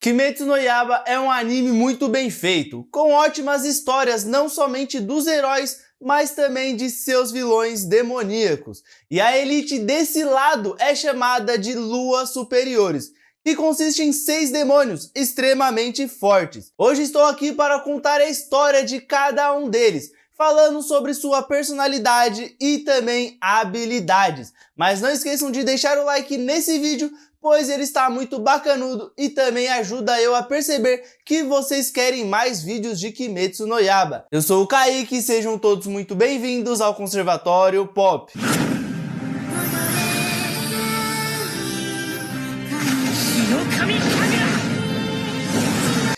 Kimetsu no Yaiba é um anime muito bem feito, com ótimas histórias não somente dos heróis, mas também de seus vilões demoníacos. E a elite desse lado é chamada de Luas Superiores, que consiste em 6 demônios extremamente fortes. Hoje estou aqui para contar a história de cada um deles, falando sobre sua personalidade e também habilidades. Mas não esqueçam de deixar o like nesse vídeo, pois ele está muito bacanudo e também ajuda eu a perceber que vocês querem mais vídeos de Kimetsu no Yaiba. Eu sou o Kaique e sejam todos muito bem-vindos ao Conservatório Pop.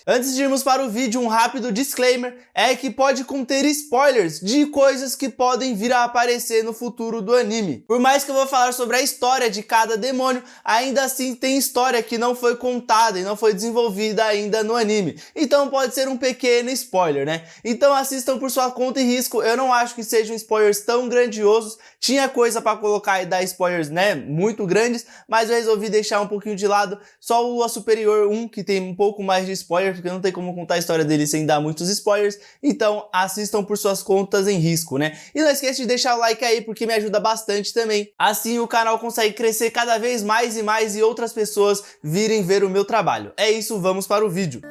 Antes de irmos para o vídeo, um rápido disclaimer é que pode conter spoilers de coisas que podem vir a aparecer no futuro do anime. Por mais que eu vou falar sobre a história de cada demônio, ainda assim tem história que não foi contada e não foi desenvolvida ainda no anime. Então pode ser um pequeno spoiler, né? Então assistam por sua conta e risco, eu não acho que sejam spoilers tão grandiosos. Tinha coisa para colocar e dar spoilers, né, muito grandes, mas eu resolvi deixar um pouquinho de lado. Só o Lua Superior 1, que tem um pouco mais de spoiler, porque não tem como contar a história dele sem dar muitos spoilers, então assistam por suas contas em risco, né? E não esqueça de deixar o like aí, porque me ajuda bastante também. Assim o canal consegue crescer cada vez mais e outras pessoas virem ver o meu trabalho. É isso, vamos para o vídeo.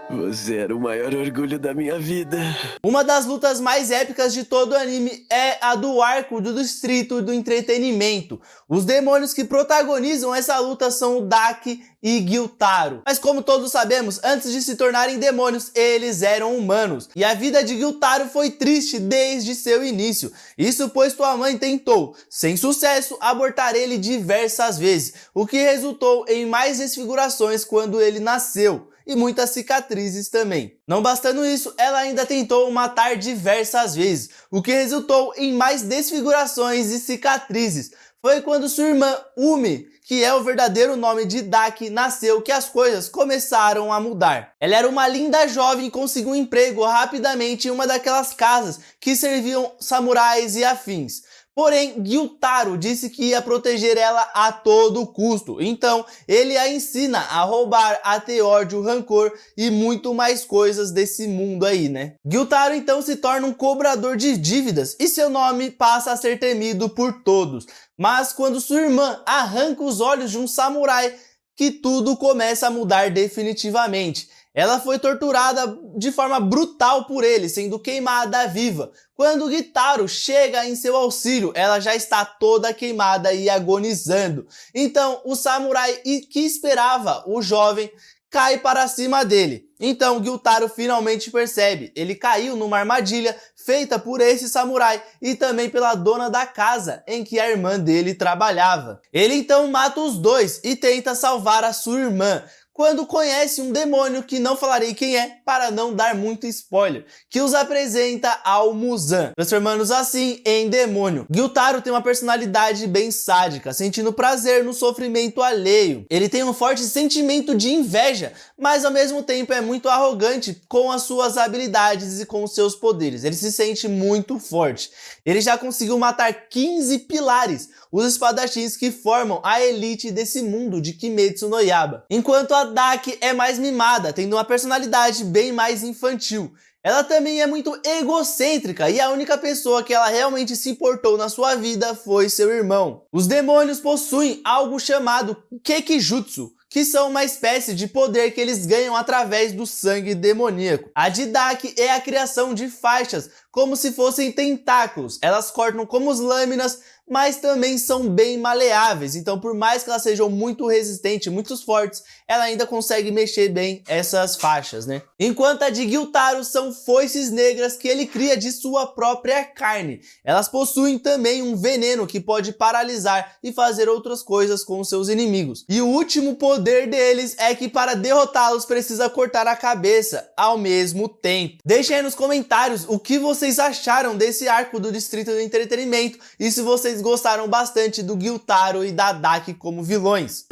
Você era o maior orgulho da minha vida. Uma das lutas mais épicas de todo o anime é a do arco do Distrito do Entretenimento. Os demônios que protagonizam essa luta são o Daki e Gyutaro. Mas como todos sabemos, antes de se tornarem demônios, eles eram humanos. E a vida de Gyutaro foi triste desde seu início. Isso pois sua mãe tentou, sem sucesso, abortar ele diversas vezes, o que resultou em mais desfigurações quando ele nasceu. E muitas cicatrizes também. Não bastando isso, ela ainda tentou o matar diversas vezes, o que resultou em mais desfigurações e cicatrizes. Foi quando sua irmã Umi, que é o verdadeiro nome de Daki, nasceu que as coisas começaram a mudar. Ela era uma linda jovem e conseguiu um emprego rapidamente em uma daquelas casas que serviam samurais e afins. Porém, Gyutaro disse que ia proteger ela a todo custo, então ele a ensina a roubar, a ter ódio, rancor e muito mais coisas desse mundo aí, né? Gyutaro então se torna um cobrador de dívidas e seu nome passa a ser temido por todos. Mas quando sua irmã arranca os olhos de um samurai, que tudo começa a mudar definitivamente. Ela foi torturada de forma brutal por ele, sendo queimada viva. Quando Gyutaro chega em seu auxílio, ela já está toda queimada e agonizando. Então, o samurai que esperava o jovem cai para cima dele. Então, Gyutaro finalmente percebe. Ele caiu numa armadilha feita por esse samurai e também pela dona da casa em que a irmã dele trabalhava. Ele então mata os dois e tenta salvar a sua irmã, quando conhece um demônio que não falarei quem é para não dar muito spoiler, que os apresenta ao Muzan, transformando-os assim em demônio. Gyutaro tem uma personalidade bem sádica, sentindo prazer no sofrimento alheio. Ele tem um forte sentimento de inveja, mas ao mesmo tempo é muito arrogante com as suas habilidades e com os seus poderes. Ele se sente muito forte. Ele já conseguiu matar 15 pilares, os espadachins que formam a elite desse mundo de Kimetsu no Yaiba. Enquanto a Daki é mais mimada, tendo uma personalidade bem mais infantil. Ela também é muito egocêntrica e a única pessoa que ela realmente se importou na sua vida foi seu irmão. Os demônios possuem algo chamado Kekijutsu, que são uma espécie de poder que eles ganham através do sangue demoníaco. A de Daki é a criação de faixas, como se fossem tentáculos. Elas cortam como as lâminas, mas também são bem maleáveis. Então, por mais que elas sejam muito resistentes, muito fortes, ela ainda consegue mexer bem essas faixas, né? Enquanto a de Gyutaro são foices negras que ele cria de sua própria carne. Elas possuem também um veneno que pode paralisar e fazer outras coisas com seus inimigos. E o último poder deles é que para derrotá-los precisa cortar a cabeça ao mesmo tempo. Deixem aí nos comentários o que vocês acharam desse arco do Distrito do Entretenimento e se vocês gostaram bastante do Gyutaro e da Daki como vilões.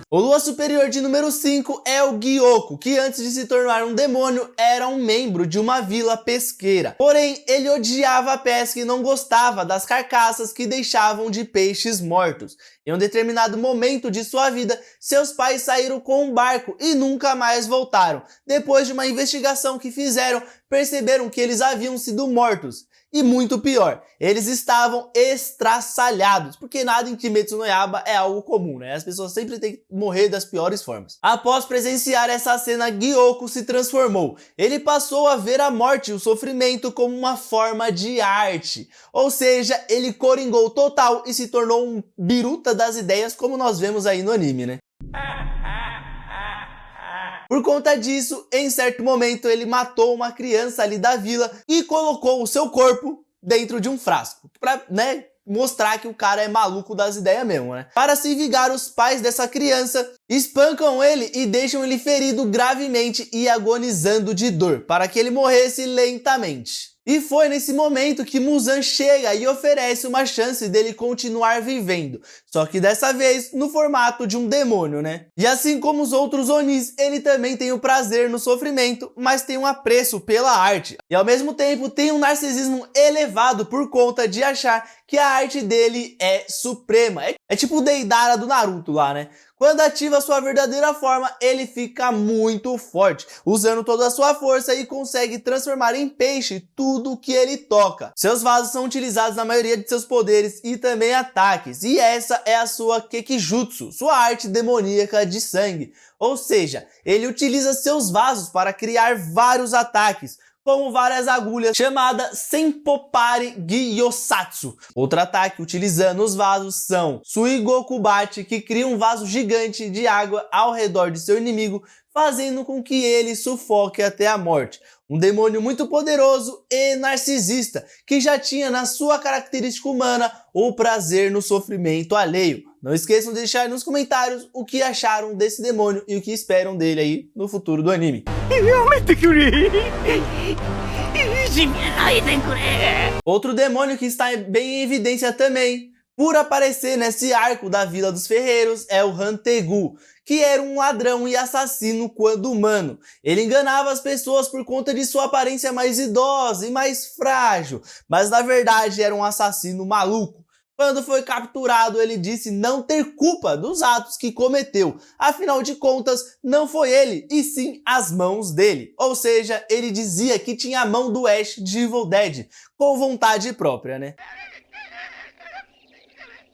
O Lua Superior de número 5 é o Gyoko, que antes de se tornar um demônio era um membro de uma vila pesqueira. Porém, ele odiava a pesca e não gostava das carcaças que deixavam de peixes mortos. Em um determinado momento de sua vida, seus pais saíram com um barco e nunca mais voltaram. Depois de uma investigação que fizeram, perceberam que eles haviam sido mortos. E muito pior, eles estavam estraçalhados, porque nada em Kimetsu no Yaiba é algo comum, né? As pessoas sempre têm que morrer das piores formas. Após presenciar essa cena, Gyoko se transformou. Ele passou a ver a morte e o sofrimento como uma forma de arte. Ou seja, ele coringou total e se tornou um biruta das ideias, como nós vemos aí no anime, né? Por conta disso, em certo momento, ele matou uma criança ali da vila e colocou o seu corpo dentro de um frasco, pra, né, mostrar que o cara é maluco das ideias mesmo, né? Para se vingar, os pais dessa criança espancam ele e deixam ele ferido gravemente e agonizando de dor, para que ele morresse lentamente. E foi nesse momento que Muzan chega e oferece uma chance dele continuar vivendo, só que dessa vez no formato de um demônio, né? E assim como os outros Onis, ele também tem o prazer no sofrimento, mas tem um apreço pela arte. E ao mesmo tempo tem um narcisismo elevado por conta de achar que a arte dele é suprema. É tipo o Deidara do Naruto lá, né? Quando ativa sua verdadeira forma, ele fica muito forte, usando toda a sua força e consegue transformar em peixe tudo que ele toca. Seus vasos são utilizados na maioria de seus poderes e também ataques, e essa é a sua Kekijutsu, sua arte demoníaca de sangue. Ou seja, ele utiliza seus vasos para criar vários ataques, como várias agulhas, chamada Senpopari Gyosatsu. Outro ataque utilizando os vasos são Suigokubate, que cria um vaso gigante de água ao redor de seu inimigo, fazendo com que ele sufoque até a morte. Um demônio muito poderoso e narcisista, que já tinha na sua característica humana o prazer no sofrimento alheio. Não esqueçam de deixar nos comentários o que acharam desse demônio e o que esperam dele aí no futuro do anime. Outro demônio que está bem em evidência também, por aparecer nesse arco da Vila dos Ferreiros, é o Hantegu, que era um ladrão e assassino quando humano. Ele enganava as pessoas por conta de sua aparência mais idosa e mais frágil, mas na verdade era um assassino maluco. Quando foi capturado, ele disse não ter culpa dos atos que cometeu. Afinal de contas, não foi ele, e sim as mãos dele. Ou seja, ele dizia que tinha a mão do Ash de Evil Dead, com vontade própria, né?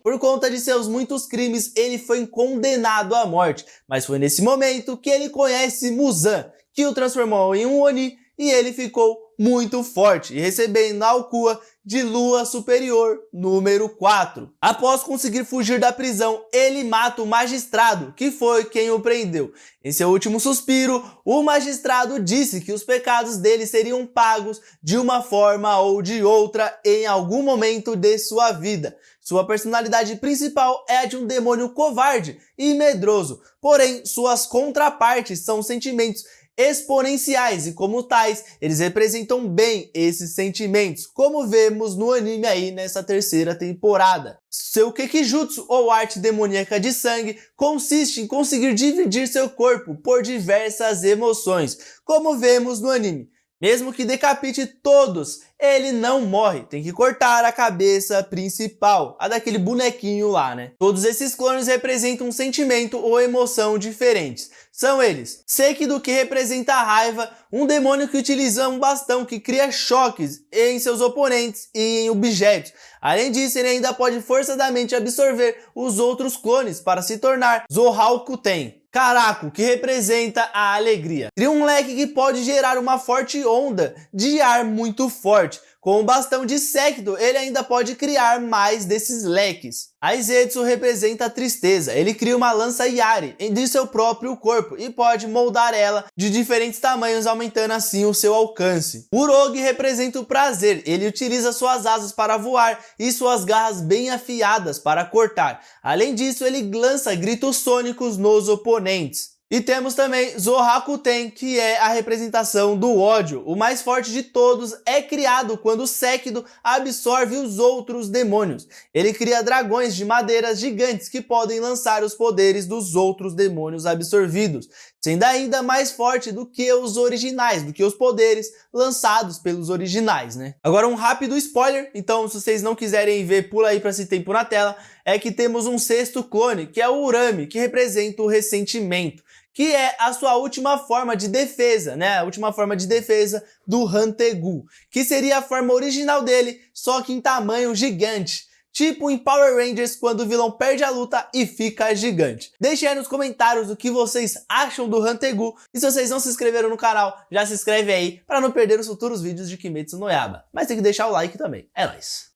Por conta de seus muitos crimes, ele foi condenado à morte. Mas foi nesse momento que ele conhece Muzan, que o transformou em um Oni, e ele ficou muito forte, e recebendo a alcunha de Lua Superior número 4. Após conseguir fugir da prisão, ele mata o magistrado, que foi quem o prendeu. Em seu último suspiro, o magistrado disse que os pecados dele seriam pagos de uma forma ou de outra em algum momento de sua vida. Sua personalidade principal é a de um demônio covarde e medroso, porém suas contrapartes são sentimentos exponenciais e como tais, eles representam bem esses sentimentos, como vemos no anime aí nessa terceira temporada. Seu Kekijutsu, ou arte demoníaca de sangue, consiste em conseguir dividir seu corpo por diversas emoções, como vemos no anime. Mesmo que decapite todos, ele não morre, tem que cortar a cabeça principal, a daquele bonequinho lá, né? Todos esses clones representam um sentimento ou emoção diferentes. São eles: Sekido, que representa a raiva, um demônio que utiliza um bastão que cria choques em seus oponentes e em objetos. Além disso, ele ainda pode forçadamente absorver os outros clones para se tornar Zohaukuten. Caraco, que representa a alegria. Cria um leque que pode gerar uma forte onda de ar muito forte. Com o bastão de Sekido, ele ainda pode criar mais desses leques. A Izetsu representa a tristeza. Ele cria uma lança Yari de seu próprio corpo e pode moldar ela de diferentes tamanhos, aumentando assim o seu alcance. O Urogi representa o prazer. Ele utiliza suas asas para voar e suas garras bem afiadas para cortar. Além disso, ele lança gritos sônicos nos oponentes. E temos também Zohakuten, que é a representação do ódio. O mais forte de todos é criado quando o Séquido absorve os outros demônios. Ele cria dragões de madeiras gigantes que podem lançar os poderes dos outros demônios absorvidos, sendo ainda mais forte do que os originais, do que os poderes lançados pelos originais, né? Agora um rápido spoiler, então se vocês não quiserem ver, pula aí para esse tempo na tela, é que temos um sexto clone, que é o Urami, que representa o ressentimento, que é a sua última forma de defesa, né? A última forma de defesa do Hantegu, que seria a forma original dele, só que em tamanho gigante. Tipo em Power Rangers, quando o vilão perde a luta e fica gigante. Deixem aí nos comentários o que vocês acham do Hantegu. E se vocês não se inscreveram no canal, já se inscreve aí para não perder os futuros vídeos de Kimetsu no Yaiba. Mas tem que deixar o like também. É nóis!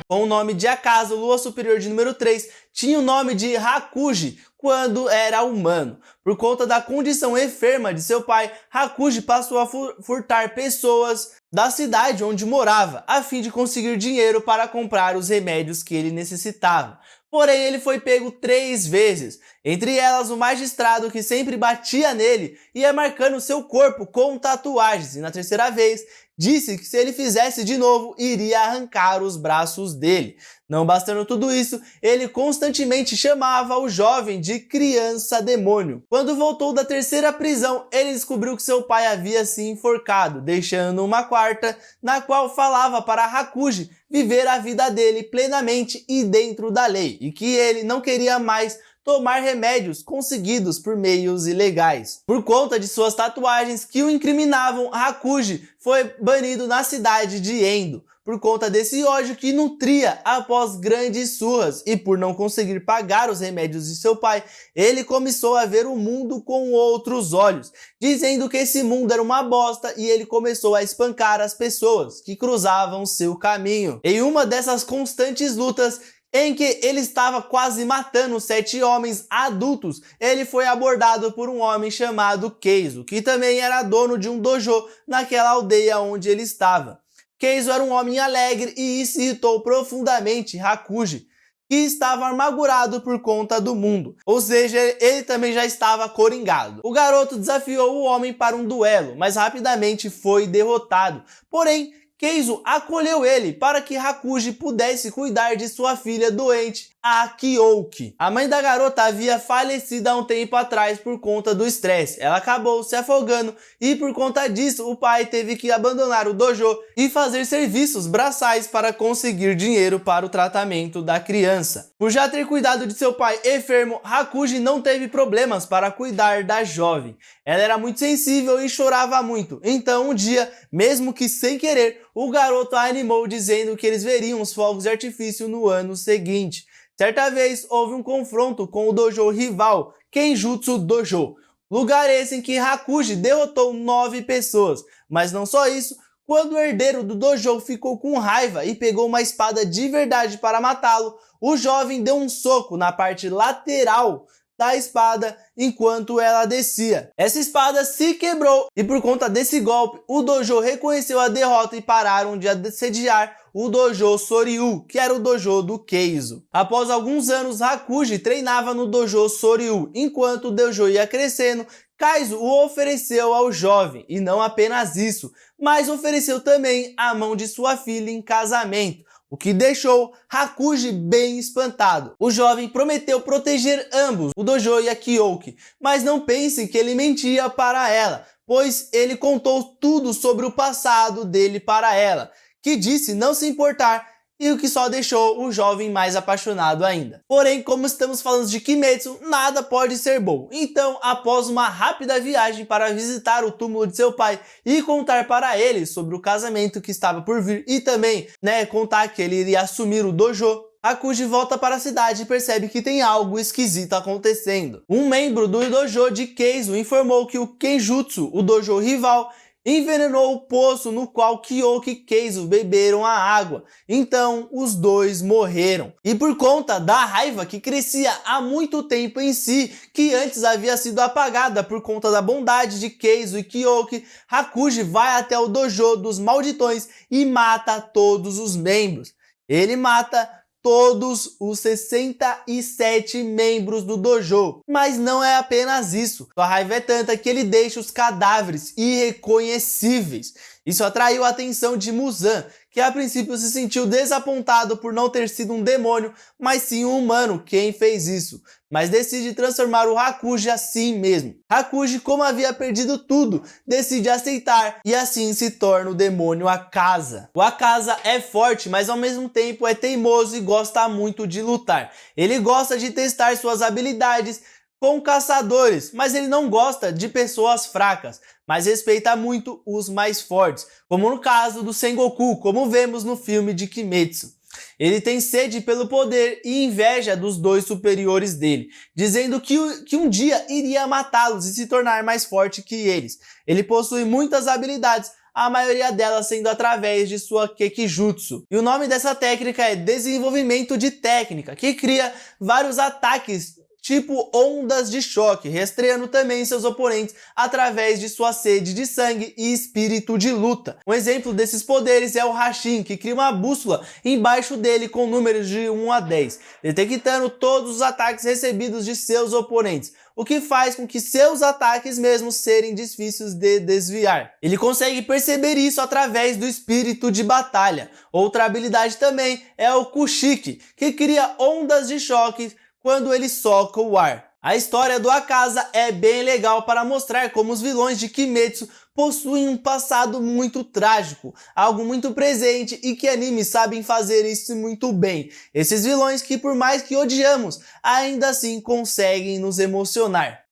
Com o nome de acaso, Lua Superior de número 3 tinha o nome de Hakuji quando era humano. Por conta da condição enferma de seu pai, Hakuji passou a furtar pessoas da cidade onde morava, a fim de conseguir dinheiro para comprar os remédios que ele necessitava. Porém, ele foi pego 3 vezes, entre elas o magistrado que sempre batia nele e ia marcando seu corpo com tatuagens, e na 3ª vez disse que se ele fizesse de novo, iria arrancar os braços dele. Não bastando tudo isso, ele constantemente chamava o jovem de criança demônio. Quando voltou da 3ª prisão, ele descobriu que seu pai havia se enforcado, deixando uma 4ª, na qual falava para Hakuji viver a vida dele plenamente e dentro da lei, e que ele não queria mais tomar remédios conseguidos por meios ilegais. Por conta de suas tatuagens que o incriminavam, Hakuji foi banido na cidade de Endo, por conta desse ódio que nutria após grandes surras, e por não conseguir pagar os remédios de seu pai, ele começou a ver o mundo com outros olhos, dizendo que esse mundo era uma bosta, e ele começou a espancar as pessoas que cruzavam seu caminho. Em uma dessas constantes lutas, em que ele estava quase matando 7 homens adultos, ele foi abordado por um homem chamado Keizo, que também era dono de um dojo naquela aldeia onde ele estava. Keizo era um homem alegre e isso irritou profundamente Hakuji, que estava amargurado por conta do mundo, ou seja, ele também já estava coringado. O garoto desafiou o homem para um duelo, mas rapidamente foi derrotado. Porém, Keizo acolheu ele para que Hakuji pudesse cuidar de sua filha doente, a Kyoki. A mãe da garota havia falecido há um tempo atrás por conta do estresse. Ela acabou se afogando e por conta disso o pai teve que abandonar o dojo e fazer serviços braçais para conseguir dinheiro para o tratamento da criança. Por já ter cuidado de seu pai enfermo, Hakuji não teve problemas para cuidar da jovem. Ela era muito sensível e chorava muito. Então um dia, mesmo que sem querer, o garoto a animou dizendo que eles veriam os fogos de artifício no ano seguinte. Certa vez houve um confronto com o dojo rival, Kenjutsu Dojo, lugar esse em que Hakuji derrotou 9 pessoas. Mas não só isso, quando o herdeiro do dojo ficou com raiva e pegou uma espada de verdade para matá-lo, o jovem deu um soco na parte lateral da espada enquanto ela descia. Essa espada se quebrou e por conta desse golpe, o dojo reconheceu a derrota e pararam de assediar o dojo Soryu, que era o dojo do Keizo. Após alguns anos, Hakuji treinava no dojo Soryu. Enquanto o dojo ia crescendo, Kaizo o ofereceu ao jovem, e não apenas isso, mas ofereceu também a mão de sua filha em casamento, o que deixou Hakuji bem espantado. O jovem prometeu proteger ambos, o dojo e a Kyoki, mas não pense que ele mentia para ela, pois ele contou tudo sobre o passado dele para ela, que disse não se importar e o que só deixou o jovem mais apaixonado ainda. Porém, como estamos falando de Kimetsu, nada pode ser bom. Então, após uma rápida viagem para visitar o túmulo de seu pai e contar para ele sobre o casamento que estava por vir e também, contar que ele iria assumir o dojo, Hakuji volta para a cidade e percebe que tem algo esquisito acontecendo. Um membro do dojo de Keizo informou que o Kenjutsu, o dojo rival, envenenou o poço no qual Kyoki e Keizo beberam a água. Então, os dois morreram. E por conta da raiva que crescia há muito tempo em si, que antes havia sido apagada por conta da bondade de Keizo e Kyoki, Hakuji vai até o dojo dos malditões e mata todos os membros. Ele mata todos os 67 membros do dojo. Mas não é apenas isso. Sua raiva é tanta que ele deixa os cadáveres irreconhecíveis. Isso atraiu a atenção de Muzan, que a princípio se sentiu desapontado por não ter sido um demônio, mas sim um humano quem fez isso. Mas decide transformar o Hakuji assim mesmo. Hakuji, como havia perdido tudo, decide aceitar e assim se torna o demônio Akaza. O Akaza é forte, mas ao mesmo tempo é teimoso e gosta muito de lutar. Ele gosta de testar suas habilidades com caçadores, mas ele não gosta de pessoas fracas, mas respeita muito os mais fortes, como no caso do Sengoku, como vemos no filme de Kimetsu. Ele tem sede pelo poder e inveja dos dois superiores dele, dizendo que um dia iria matá-los e se tornar mais forte que eles. Ele possui muitas habilidades, a maioria delas sendo através de sua Kekijutsu. E o nome dessa técnica é desenvolvimento de técnica, que cria vários ataques tipo ondas de choque, rastreando também seus oponentes através de sua sede de sangue e espírito de luta. Um exemplo desses poderes é o Hashin, que cria uma bússola embaixo dele com números de 1 a 10, detectando todos os ataques recebidos de seus oponentes, o que faz com que seus ataques mesmos serem difíceis de desviar. Ele consegue perceber isso através do espírito de batalha. Outra habilidade também é o Kushiki, que cria ondas de choque quando ele soca o ar. A história do Akaza é bem legal para mostrar como os vilões de Kimetsu possuem um passado muito trágico, algo muito presente e que animes sabem fazer isso muito bem. Esses vilões que, por mais que odiamos, ainda assim conseguem nos emocionar.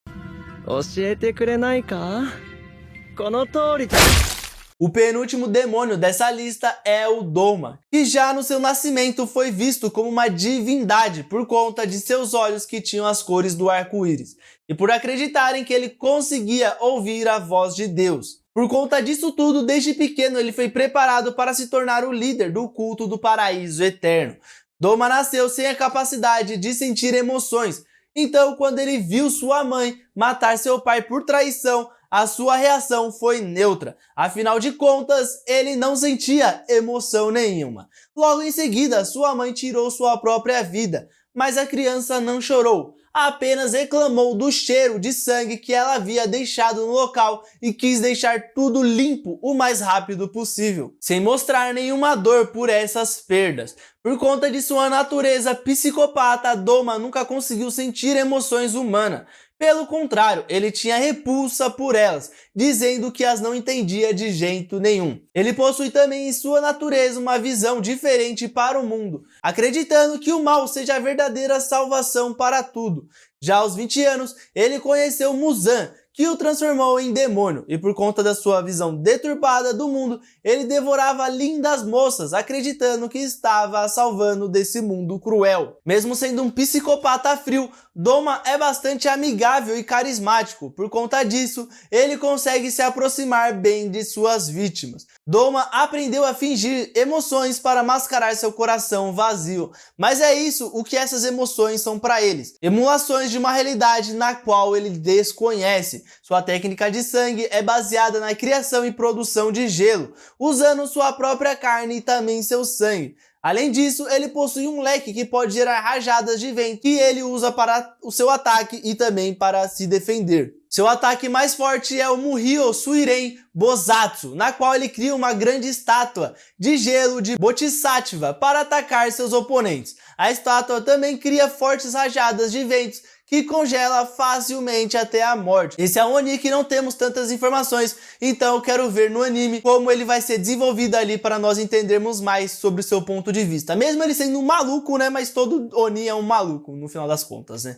O penúltimo demônio dessa lista é o Doma, que já no seu nascimento foi visto como uma divindade por conta de seus olhos que tinham as cores do arco-íris, e por acreditarem que ele conseguia ouvir a voz de Deus. Por conta disso tudo, desde pequeno ele foi preparado para se tornar o líder do culto do paraíso eterno. Doma nasceu sem a capacidade de sentir emoções, então quando ele viu sua mãe matar seu pai por traição, a sua reação foi neutra, afinal de contas, ele não sentia emoção nenhuma. Logo em seguida, sua mãe tirou sua própria vida, mas a criança não chorou, apenas reclamou do cheiro de sangue que ela havia deixado no local e quis deixar tudo limpo o mais rápido possível, sem mostrar nenhuma dor por essas perdas. Por conta de sua natureza psicopata, Doma nunca conseguiu sentir emoções humanas. Pelo contrário, ele tinha repulsa por elas, dizendo que as não entendia de jeito nenhum. Ele possui também em sua natureza uma visão diferente para o mundo, acreditando que o mal seja a verdadeira salvação para tudo. Já aos 20 anos, ele conheceu Muzan, que o transformou em demônio, e por conta da sua visão deturpada do mundo, ele devorava lindas moças, acreditando que estava a salvando desse mundo cruel. Mesmo sendo um psicopata frio, Doma é bastante amigável e carismático. Por conta disso, ele consegue se aproximar bem de suas vítimas. Doma aprendeu a fingir emoções para mascarar seu coração vazio, mas é isso o que essas emoções são para eles, emulações de uma realidade na qual ele desconhece. Sua técnica de sangue é baseada na criação e produção de gelo, usando sua própria carne e também seu sangue. Além disso, ele possui um leque que pode gerar rajadas de vento que ele usa para o seu ataque e também para se defender. Seu ataque mais forte é o Muhyo Suiren Bosatsu, na qual ele cria uma grande estátua de gelo de Bodhisattva para atacar seus oponentes. A estátua também cria fortes rajadas de ventos que congela facilmente até a morte. Esse é um Oni que não temos tantas informações, então eu quero ver no anime como ele vai ser desenvolvido ali para nós entendermos mais sobre o seu ponto de vista. Mesmo ele sendo um maluco, né, mas todo Oni é um maluco no final das contas, né?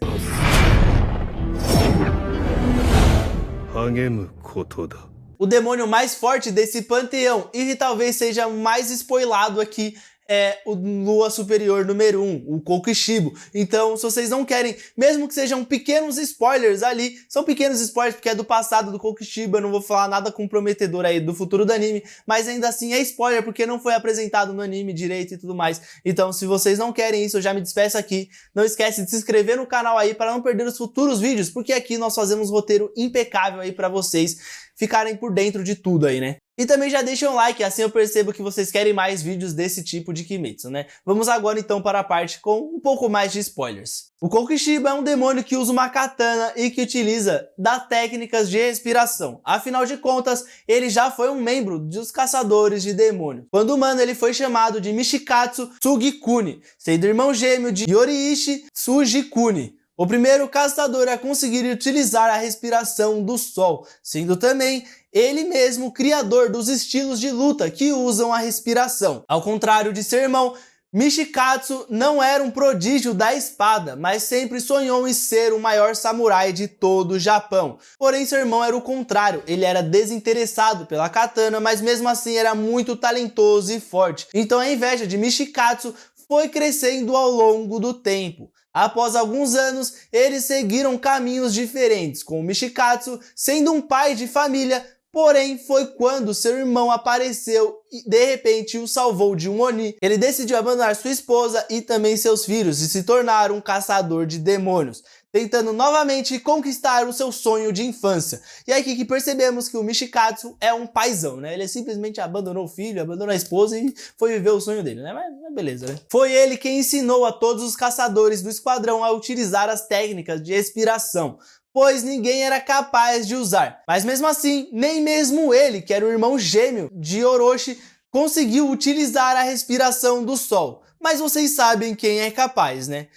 O demônio mais forte desse panteão, e que talvez seja o mais spoilado aqui, é o Lua Superior número 1, o Kokushibo. Então, se vocês não querem, mesmo que sejam pequenos spoilers ali, são pequenos spoilers porque é do passado do Kokushibo, eu não vou falar nada comprometedor aí do futuro do anime, mas ainda assim é spoiler porque não foi apresentado no anime direito e tudo mais. Então, se vocês não querem isso, eu já me despeço aqui. Não esquece de se inscrever no canal aí para não perder os futuros vídeos, porque aqui nós fazemos roteiro impecável aí para vocês ficarem por dentro de tudo aí, né? E também já deixa um like, assim eu percebo que vocês querem mais vídeos desse tipo de Kimetsu, né? Vamos agora então para a parte com um pouco mais de spoilers. O Kokishiba é um demônio que usa uma katana e que utiliza das técnicas de respiração. Afinal de contas, ele já foi um membro dos caçadores de demônios. Quando humano, ele foi chamado de Mishikatsu Sugikuni, sendo irmão gêmeo de Yoriishi Tsujikuni, o primeiro caçador a conseguir utilizar a respiração do sol, sendo também ele mesmo o criador dos estilos de luta que usam a respiração. Ao contrário de seu irmão, Mishikatsu não era um prodígio da espada, mas sempre sonhou em ser o maior samurai de todo o Japão. Porém, seu irmão era o contrário, ele era desinteressado pela katana, mas mesmo assim era muito talentoso e forte. Então a inveja de Mishikatsu foi crescendo ao longo do tempo. Após alguns anos, eles seguiram caminhos diferentes, com o Mishikatsu sendo um pai de família. Porém, foi quando seu irmão apareceu e de repente o salvou de um Oni. Ele decidiu abandonar sua esposa e também seus filhos e se tornar um caçador de demônios, tentando novamente conquistar o seu sonho de infância. E é aqui que percebemos que o Mishikatsu é um paizão, né? Ele simplesmente abandonou o filho, abandonou a esposa e foi viver o sonho dele, né? Mas beleza, né? Foi ele quem ensinou a todos os caçadores do esquadrão a utilizar as técnicas de respiração, pois ninguém era capaz de usar. Mas mesmo assim, nem mesmo ele, que era o irmão gêmeo de Orochi, conseguiu utilizar a respiração do sol. Mas vocês sabem quem é capaz, né?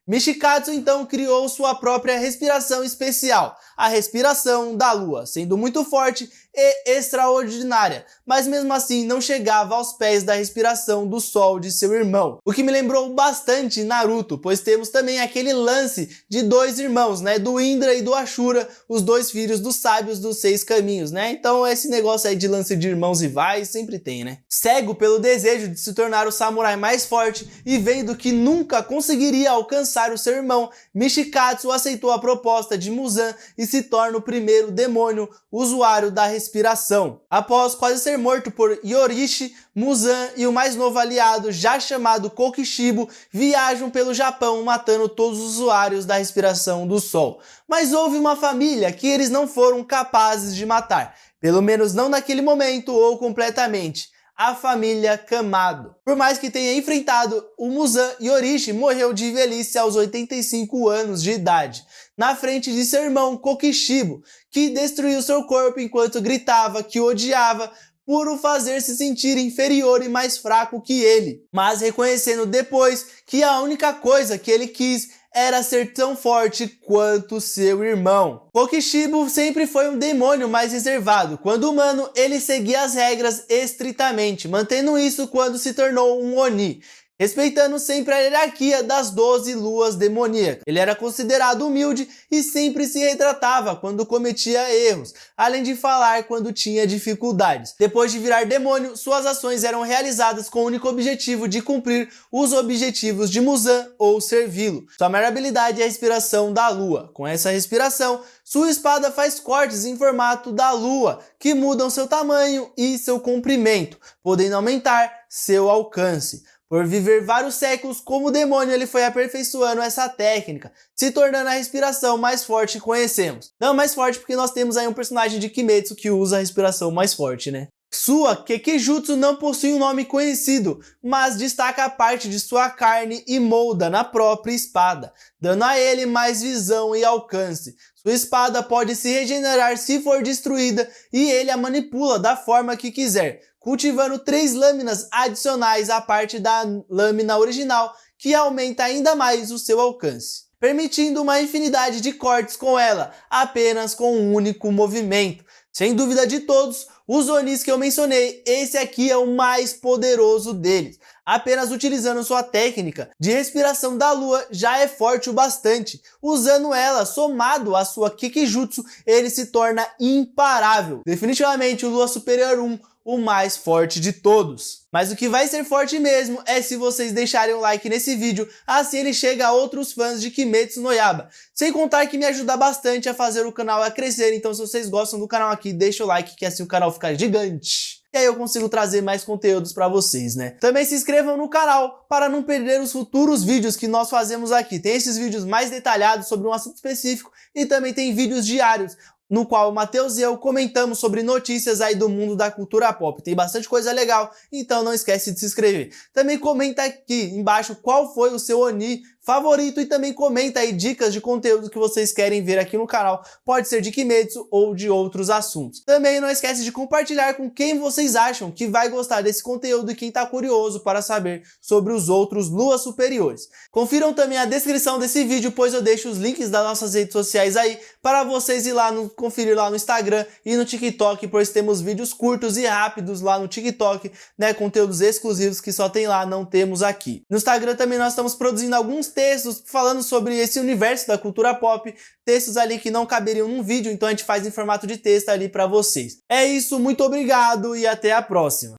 Mishikatsu então criou sua própria respiração especial, a respiração da lua, sendo muito forte e extraordinária, mas mesmo assim não chegava aos pés da respiração do sol de seu irmão. O que me lembrou bastante Naruto, pois temos também aquele lance de dois irmãos, né, do Indra e do Ashura, os dois filhos dos sábios dos 6 caminhos, né? Então esse negócio aí de lance de irmãos rivais sempre tem, né? Cego pelo desejo de se tornar o samurai mais forte e vendo que nunca conseguiria alcançar o seu irmão, Mishikatsu aceitou a proposta de Muzan e se torna o primeiro demônio usuário da respiração. Após quase ser morto por Yoriishi, Muzan e o mais novo aliado, já chamado Kokishibo, viajam pelo Japão matando todos os usuários da respiração do sol. Mas houve uma família que eles não foram capazes de matar, pelo menos não naquele momento ou completamente. A família Kamado. Por mais que tenha enfrentado o Muzan, Yoriishi morreu de velhice aos 85 anos de idade, na frente de seu irmão Kokishibo, que destruiu seu corpo enquanto gritava que o odiava por o fazer se sentir inferior e mais fraco que ele, mas reconhecendo depois que a única coisa que ele quis era ser tão forte quanto seu irmão. Kokishibo sempre foi um demônio mais reservado. Quando humano, ele seguia as regras estritamente, mantendo isso quando se tornou um Oni, respeitando sempre a hierarquia das 12 luas demoníacas. Ele era considerado humilde e sempre se retratava quando cometia erros, além de falar quando tinha dificuldades. Depois de virar demônio, suas ações eram realizadas com o único objetivo de cumprir os objetivos de Muzan ou servi-lo. Sua maior habilidade é a respiração da lua. Com essa respiração, sua espada faz cortes em formato da lua, que mudam seu tamanho e seu comprimento, podendo aumentar seu alcance. Por viver vários séculos como demônio, ele foi aperfeiçoando essa técnica, se tornando a respiração mais forte que conhecemos. Não mais forte porque nós temos aí um personagem de Kimetsu que usa a respiração mais forte, né? Sua Kekijutsu não possui um nome conhecido, mas destaca a parte de sua carne e molda na própria espada, dando a ele mais visão e alcance. Sua espada pode se regenerar se for destruída e ele a manipula da forma que quiser, cultivando 3 lâminas adicionais à parte da lâmina original, que aumenta ainda mais o seu alcance, permitindo uma infinidade de cortes com ela, apenas com um único movimento. Sem dúvida de todos os Onis que eu mencionei, esse aqui é o mais poderoso deles. Apenas utilizando sua técnica de respiração da lua já é forte o bastante. Usando ela somado à sua Kikijutsu, ele se torna imparável. Definitivamente o Lua Superior 1, o mais forte de todos. Mas o que vai ser forte mesmo é se vocês deixarem um like nesse vídeo, assim ele chega a outros fãs de Kimetsu no Yaiba. Sem contar que me ajuda bastante a fazer o canal a crescer, então se vocês gostam do canal aqui, deixa o like que assim o canal fica gigante. e aí eu consigo trazer mais conteúdos para vocês, né? Também se inscrevam no canal para não perder os futuros vídeos que nós fazemos aqui. Tem esses vídeos mais detalhados sobre um assunto específico e também tem vídeos diários, no qual o Matheus e eu comentamos sobre notícias aí do mundo da cultura pop. Tem bastante coisa legal, então não esquece de se inscrever. Também comenta aqui embaixo qual foi o seu Oni favorito e também comenta aí dicas de conteúdo que vocês querem ver aqui no canal. Pode ser de Kimetsu ou de outros assuntos. Também não esquece de compartilhar com quem vocês acham que vai gostar desse conteúdo e quem tá curioso para saber sobre os outros Luas Superiores. Confiram também a descrição desse vídeo, pois eu deixo os links das nossas redes sociais aí para vocês ir lá conferir lá no Instagram e no TikTok, pois temos vídeos curtos e rápidos lá no TikTok, né, conteúdos exclusivos que só tem lá, não temos aqui. No Instagram também nós estamos produzindo alguns textos falando sobre esse universo da cultura pop, textos ali que não caberiam num vídeo, então a gente faz em formato de texto ali para vocês. É isso, muito obrigado e até a próxima.